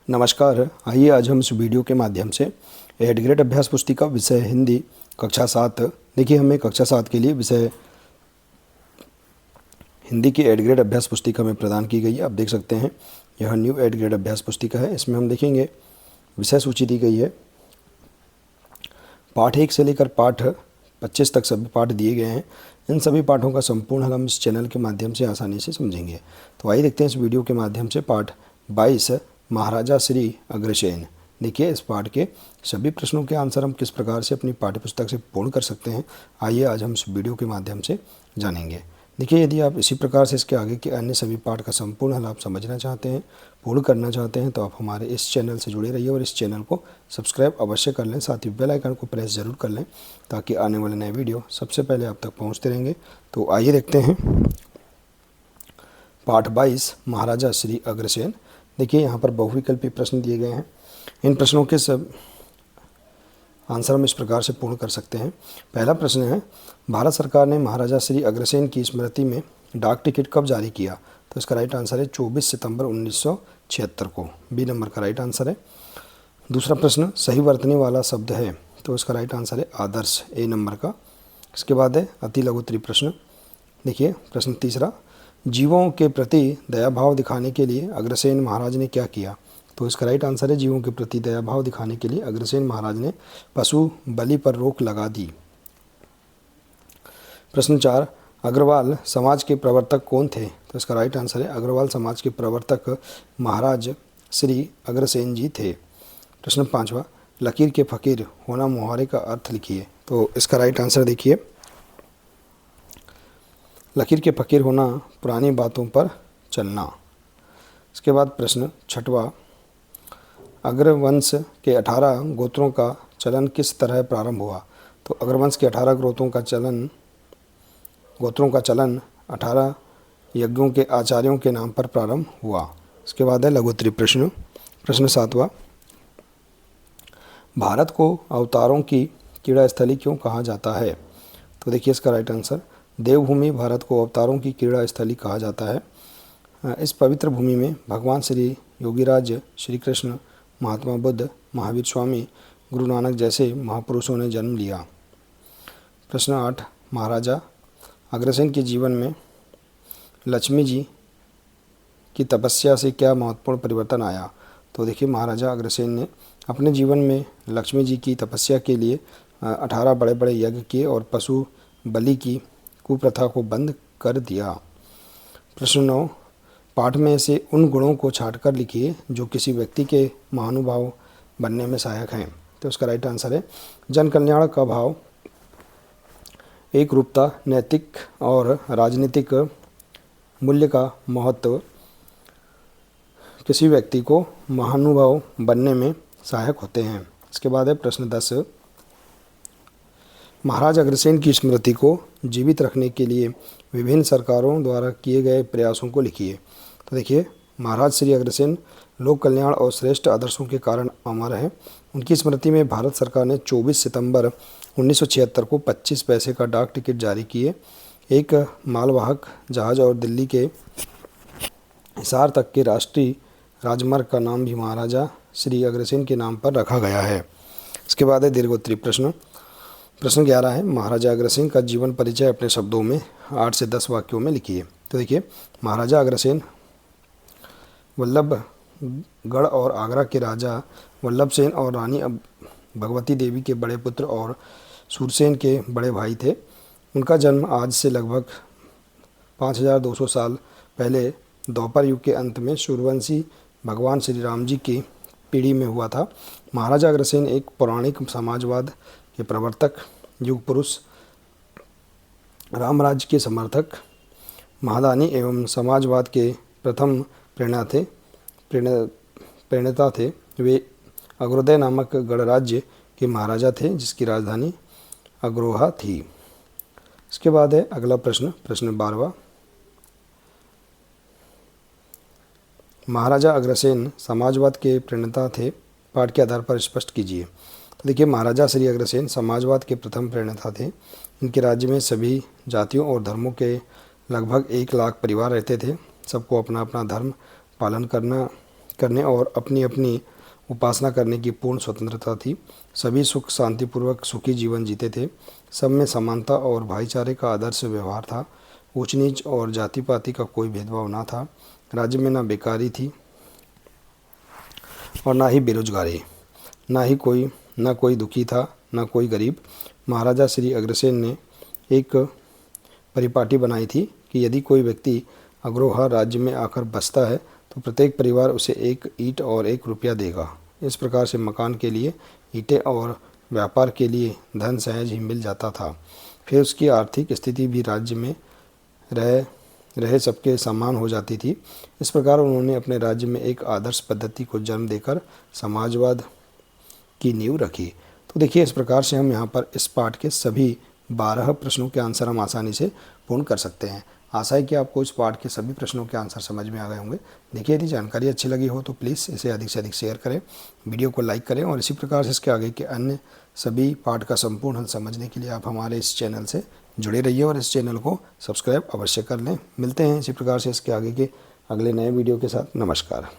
नमस्कार। आइए आज हम इस वीडियो के माध्यम से एड ग्रेड अभ्यास पुस्तिका विषय हिंदी कक्षा 7। देखिए, हमें कक्षा 7 के लिए विषय हिंदी की एड ग्रेड अभ्यास पुस्तिका में प्रदान की गई है। आप देख सकते हैं, यह न्यू एड ग्रेड अभ्यास पुस्तिका है। इसमें हम देखेंगे विषय सूची दी गई है। पाठ 1 से लेकर पाठ 25 तक सभी पाठ दिए गए हैं। इन सभी पाठों का संपूर्ण हल हम इस चैनल के माध्यम से आसानी से समझेंगे। तो आइए देखते हैं इस वीडियो के माध्यम से पाठ 22 महाराजा श्री अग्रसेन। देखिए, इस पाठ के सभी प्रश्नों के आंसर हम किस प्रकार से अपनी पाठ्यपुस्तक से पूर्ण कर सकते हैं, आइए आज हम इस वीडियो के माध्यम से जानेंगे। देखिए, यदि आप इसी प्रकार से इसके आगे के अन्य सभी पाठ का संपूर्ण हल आप समझना चाहते हैं, पूर्ण करना चाहते हैं, तो आप हमारे इस चैनल से जुड़े रहिए और इस चैनल को सब्सक्राइब अवश्य कर लें। साथ ही बेल आइकन को प्रेस ज़रूर कर लें ताकि आने वाले नए वीडियो सबसे पहले आप तक पहुंचते रहेंगे। तो आइए देखते हैं पाठ 22 महाराजा श्री अग्रसेन। देखिए, यहाँ पर बहुविकल्पी प्रश्न दिए गए हैं। इन प्रश्नों के सब आंसर हम इस प्रकार से पूर्ण कर सकते हैं। पहला प्रश्न है, भारत सरकार ने महाराजा श्री अग्रसेन की स्मृति में डाक टिकट कब जारी किया? तो इसका राइट आंसर है 24 सितंबर 1976 को। बी नंबर का राइट आंसर है। दूसरा प्रश्न, सही वर्तनी वाला शब्द है? तो इसका राइट आंसर है आदर्श, ए नंबर का। इसके बाद है अति लघु प्रश्न। देखिए, प्रश्न तीसरा, जीवों के प्रति दयाभाव दिखाने के लिए अग्रसेन महाराज ने क्या किया? तो इसका राइट आंसर है, जीवों के प्रति दयाभाव दिखाने के लिए अग्रसेन महाराज ने पशु बलि पर रोक लगा दी। प्रश्न 4, अग्रवाल समाज के प्रवर्तक कौन थे? तो इसका राइट आंसर है, अग्रवाल समाज के प्रवर्तक महाराज श्री अग्रसेन जी थे। प्रश्न 5वां, लकीर के फकीर होना मुहावरे का अर्थ लिखिए। तो इसका राइट आंसर देखिए, लकीर के फकीर होना पुरानी बातों पर चलना। इसके बाद प्रश्न 6वां, अग्रवंश के 18 गोत्रों का चलन किस तरह प्रारंभ हुआ? तो अग्रवंश के 18 गोत्रों का चलन 18 यज्ञों के आचार्यों के नाम पर प्रारंभ हुआ। इसके बाद है लघुत्तरी प्रश्न। प्रश्न 7वां, भारत को अवतारों की क्रीड़ा स्थली क्यों कहा जाता है? तो देखिए, इसका राइट आंसर, देवभूमि भारत को अवतारों की क्रीड़ा स्थली कहा जाता है। इस पवित्र भूमि में भगवान श्री योगीराज, श्री कृष्ण, महात्मा बुद्ध, महावीर स्वामी, गुरु नानक जैसे महापुरुषों ने जन्म लिया। प्रश्न 8, महाराजा अग्रसेन के जीवन में लक्ष्मी जी की तपस्या से क्या महत्वपूर्ण परिवर्तन आया? तो देखिए, महाराजा अग्रसेन ने अपने जीवन में लक्ष्मी जी की तपस्या के लिए 18 बड़े बड़े यज्ञ किए और पशु बलि की कुप्रथा को बंद कर दिया। प्रश्न 9, पाठ में से उन गुणों को छांटकर लिखिए जो किसी व्यक्ति के महानुभाव बनने में सहायक हैं। तो इसका राइट आंसर है, जन कल्याण का भाव, एक रूपता, नैतिक और राजनीतिक मूल्य का महत्व किसी व्यक्ति को महानुभाव बनने में सहायक होते हैं। इसके बाद है प्रश्न 10, महाराज अग्रसेन की स्मृति को जीवित रखने के लिए विभिन्न सरकारों द्वारा किए गए प्रयासों को लिखिए। तो देखिए, महाराज श्री अग्रसेन लोक कल्याण और श्रेष्ठ आदर्शों के कारण अमर हैं। उनकी स्मृति में भारत सरकार ने 24 सितंबर 1976 को 25 पैसे का डाक टिकट जारी किए। एक मालवाहक जहाज और दिल्ली के हिसार तक के राष्ट्रीय राजमार्ग का नाम भी महाराजा श्री अग्रसेन के नाम पर रखा गया है। इसके बाद है दीर्घोत्तरी प्रश्न। प्रश्न 11 है, महाराजा अग्रसेन का जीवन परिचय अपने शब्दों में 8 से 10 वाक्यों में लिखिए। तो देखिए, महाराजा अग्रसेन वल्लभगढ़ और आगरा के राजा वल्लभ सेन और रानी भगवती देवी के बड़े पुत्र और सूरसेन के बड़े भाई थे। उनका जन्म आज से लगभग 5200 साल पहले द्वापर युग के अंत में सूर्यवंशी भगवान श्री राम जी की पीढ़ी में हुआ था। महाराजा अग्रसेन एक पौराणिक समाजवाद के प्रवर्तक, युग पुरुष, रामराज्य के समर्थक, महादानी एवं समाजवाद के प्रथम प्रणेता थे। वे अग्रोदय नामक गणराज्य के महाराजा थे जिसकी राजधानी अग्रोहा थी। इसके बाद है अगला प्रश्न, प्रश्न 12वां, महाराजा अग्रसेन समाजवाद के प्रणेता थे, पाठ के आधार पर स्पष्ट कीजिए। तो देखिए, महाराजा श्री अग्रसेन समाजवाद के प्रथम प्रणेता थे। इनके राज्य में सभी जातियों और धर्मों के लगभग 1 लाख परिवार रहते थे। सबको अपना अपना धर्म पालन करने और अपनी अपनी उपासना करने की पूर्ण स्वतंत्रता थी। सभी सुख शांतिपूर्वक सुखी जीवन जीते थे। सब में समानता और भाईचारे का आदर्श व्यवहार था। ऊंच नीच और जाति पाति का कोई भेदभाव ना था। राज्य में ना बेकारी थी और ना ही बेरोजगारी। ना कोई दुखी था, ना कोई गरीब। महाराजा श्री अग्रसेन ने एक परिपाटी बनाई थी कि यदि कोई व्यक्ति अग्रहा राज्य में आकर बसता है तो प्रत्येक परिवार उसे 1 ईंट और 1 रुपया देगा। इस प्रकार से मकान के लिए ईंटें और व्यापार के लिए धन सहज ही मिल जाता था। फिर उसकी आर्थिक स्थिति भी राज्य में रहे सबके समान हो जाती थी। इस प्रकार उन्होंने अपने राज्य में एक आदर्श पद्धति को जन्म देकर समाजवाद की नींव रखी। तो देखिए, इस प्रकार से हम यहाँ पर इस पाठ के सभी 12 प्रश्नों के आंसर हम आसानी से पूर्ण कर सकते हैं। आशा है कि आपको इस पाठ के सभी प्रश्नों के आंसर समझ में आ गए होंगे। देखिए, यदि जानकारी अच्छी लगी हो तो प्लीज़ इसे अधिक से अधिक शेयर करें, वीडियो को लाइक करें और इसी प्रकार से इसके आगे के अन्य सभी पाठ का संपूर्ण हल समझने के लिए आप हमारे इस चैनल से जुड़े रहिए और इस चैनल को सब्सक्राइब अवश्य कर लें। मिलते हैं इसी प्रकार से इसके आगे के अगले नए वीडियो के साथ। नमस्कार।